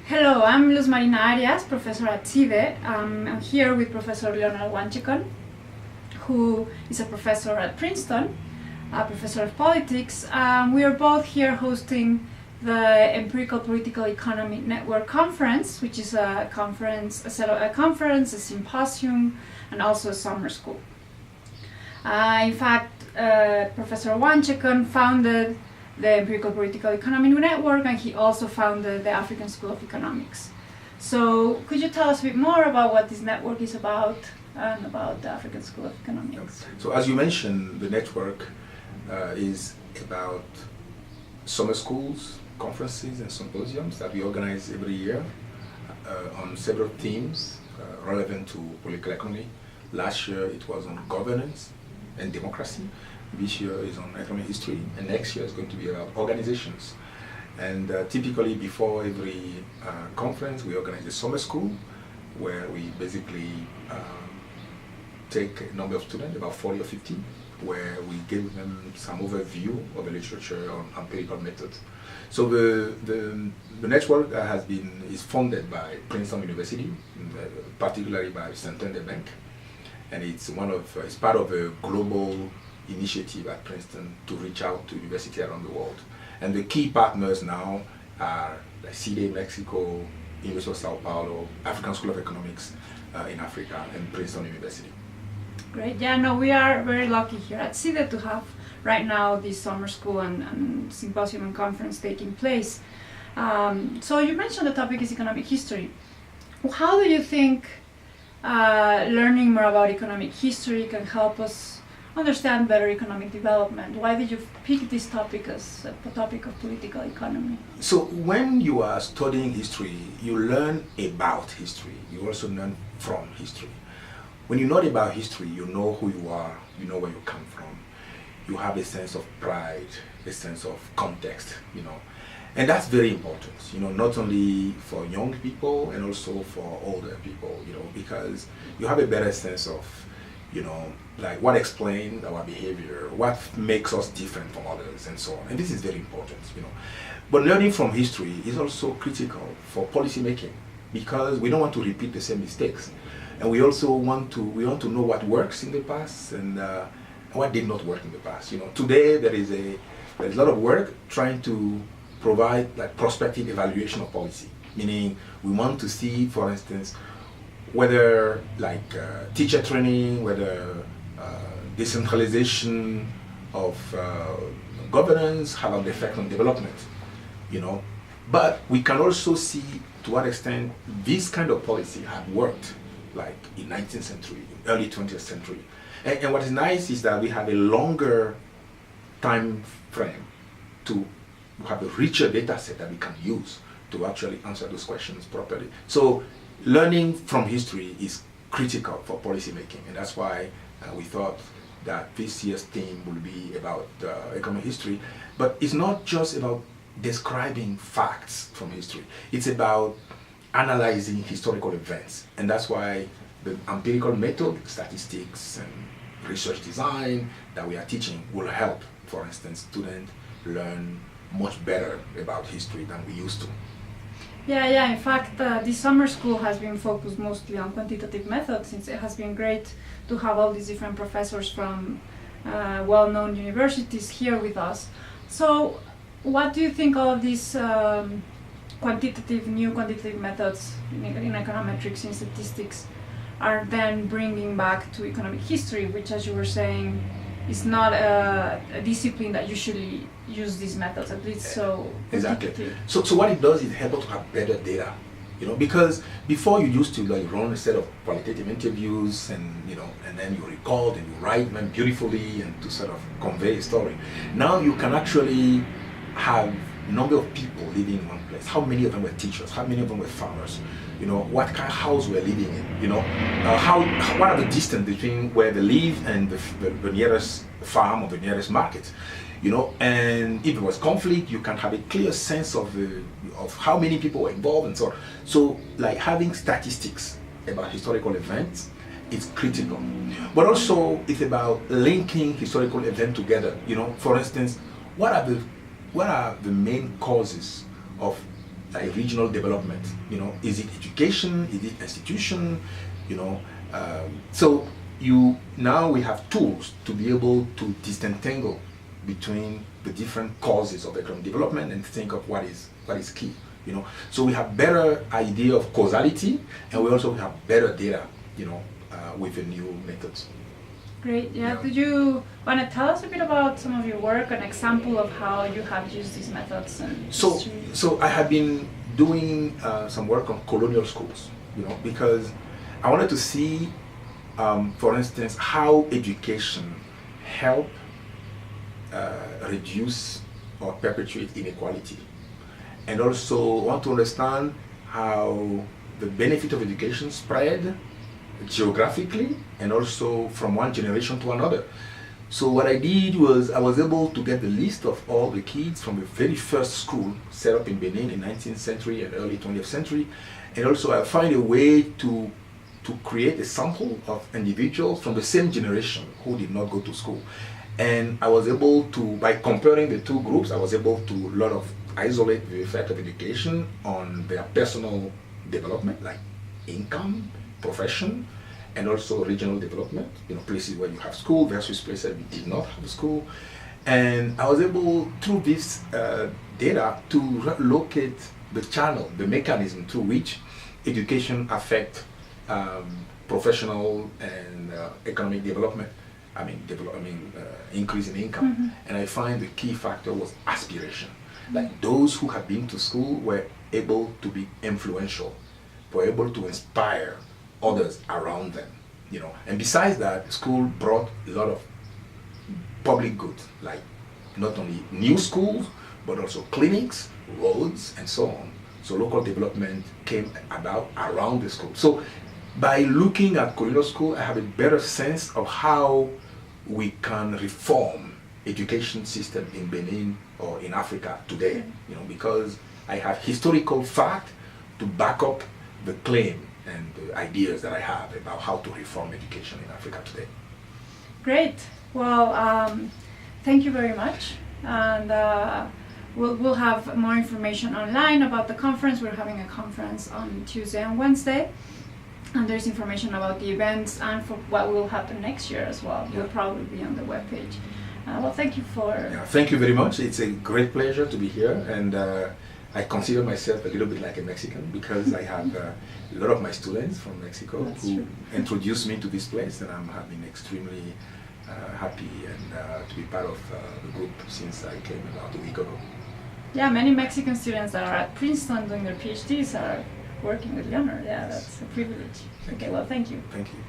Hello, I'm Luz Marina Arias, professor at CIDE. I'm here with Professor Leonard Wantchekon, who is a professor at Princeton, a professor of politics. We are both here hosting the Empirical Political Economy Network conference, which is a conference, a symposium, and also a summer school. In fact, Professor Wantchekon founded the Empirical Political Economy Network, and he also founded the African School of Economics. So could you tell us a bit more about what this network is about and about the African School of Economics? So as you mentioned, the network is about summer schools, conferences and symposiums that we organize every year on several themes relevant to political economy. Last year it was on governance and democracy. This year is on economic history, and next year is going to be about organizations. And typically before every conference we organize a summer school where we basically take a number of students, about 40 or 50, where we give them some overview of the literature on empirical methods. So the network is funded by Princeton University, particularly by Santander Bank, and it's part of a global initiative at Princeton to reach out to universities around the world. And the key partners now are like CIDE Mexico, University of Sao Paulo, African School of Economics in Africa, and Princeton University. Great. Yeah, no, we are very lucky here at CIDE to have right now this summer school and symposium and conference taking place. So you mentioned the topic is economic history. How do you think learning more about economic history can help us understand better economic development? Why did you pick this topic as a topic of political economy? So when you are studying history, you learn about history. You also learn from history. When you know about history, you know who you are, you know where you come from. You have a sense of pride, a sense of context, And that's very important, not only for young people and also for older people, because you have a better sense of like what explains our behavior, what makes us different from others, and so on. And this is very important, But learning from history is also critical for policy making, because we don't want to repeat the same mistakes, and we also want to know what works in the past and what did not work in the past. Today there is a lot of work trying to provide like prospective evaluation of policy, meaning we want to see, for instance, whether teacher training, whether decentralization of governance have an effect on development, But we can also see to what extent this kind of policy have worked, like in 19th century, early 20th century. And what is nice is that we have a longer time frame to have a richer data set that we can use to actually answer those questions properly. So learning from history is critical for policy making, and that's why we thought that this year's theme will be about economic history. But it's not just about describing facts from history. It's about analyzing historical events, and that's why the empirical method, statistics and research design that we are teaching will help, for instance, students learn much better about history than we used to. Yeah. In fact, this summer school has been focused mostly on quantitative methods, since it has been great to have all these different professors from well-known universities here with us. So what do you think all of these new quantitative methods in econometrics and statistics are then bringing back to economic history, which, as you were saying, is not a discipline that usually use these methods, at least so. Exactly. So what it does is help us to have better data, because before you used to run a set of qualitative interviews and and then you record and you write them beautifully and to sort of convey a story. Now you can actually have a number of people living in one place. How many of them were teachers? How many of them were farmers? What kind of house we're living in? What are the distance between where they live and the nearest farm or the nearest market? And if there was conflict, you can have a clear sense of how many people were involved and so on. So, having statistics about historical events is critical. But also, it's about linking historical events together. For instance, what are the main causes of like regional development. Is it education? Is it institution? So now we have tools to be able to disentangle between the different causes of economic development and think of what is key. So we have better idea of causality, and we also have better data, with the new methods. Great. Yeah. Could you want to tell us a bit about some of your work, an example of how you have used these methods? So I have been doing some work on colonial schools, because I wanted to see, for instance, how education help reduce or perpetuate inequality, and also want to understand how the benefit of education spread geographically and also from one generation to another. So what I did was I was able to get the list of all the kids from the very first school set up in Benin in 19th century and early 20th century, and also I find a way to create a sample of individuals from the same generation who did not go to school. And I was able to, by comparing the two groups, I was able to isolate the effect of education on their personal development, like income, profession, and also regional development, places where you have school versus places where you did not have school. And I was able, through this data, to locate the channel, the mechanism through which education affects professional and economic development. Increase in income. Mm-hmm. And I find the key factor was aspiration. Like those who have been to school were able to be influential, were able to inspire others around them, And besides that, school brought a lot of public good, like not only new schools, but also clinics, roads, and so on. So local development came about around the school. So by looking at colonial school, I have a better sense of how we can reform education system in Benin or in Africa today, because I have historical fact to back up the claim and the ideas that I have about how to reform education in Africa today. Great. Well, thank you very much. And we'll have more information online about the conference. We're having a conference on Tuesday and Wednesday. And there's information about the events and for what will happen next year as well. Yeah. Will probably be on the webpage. Well, thank you for... Thank you very much. It's a great pleasure to be here. And I consider myself a little bit like a Mexican because I have a lot of my students from Mexico who introduced me to this place, and I've been extremely happy and to be part of the group since I came about a week ago. Yeah, many Mexican students that are at Princeton doing their PhDs are working with Leonard. Yeah, that's a privilege. Thank you. Well, thank you. Thank you.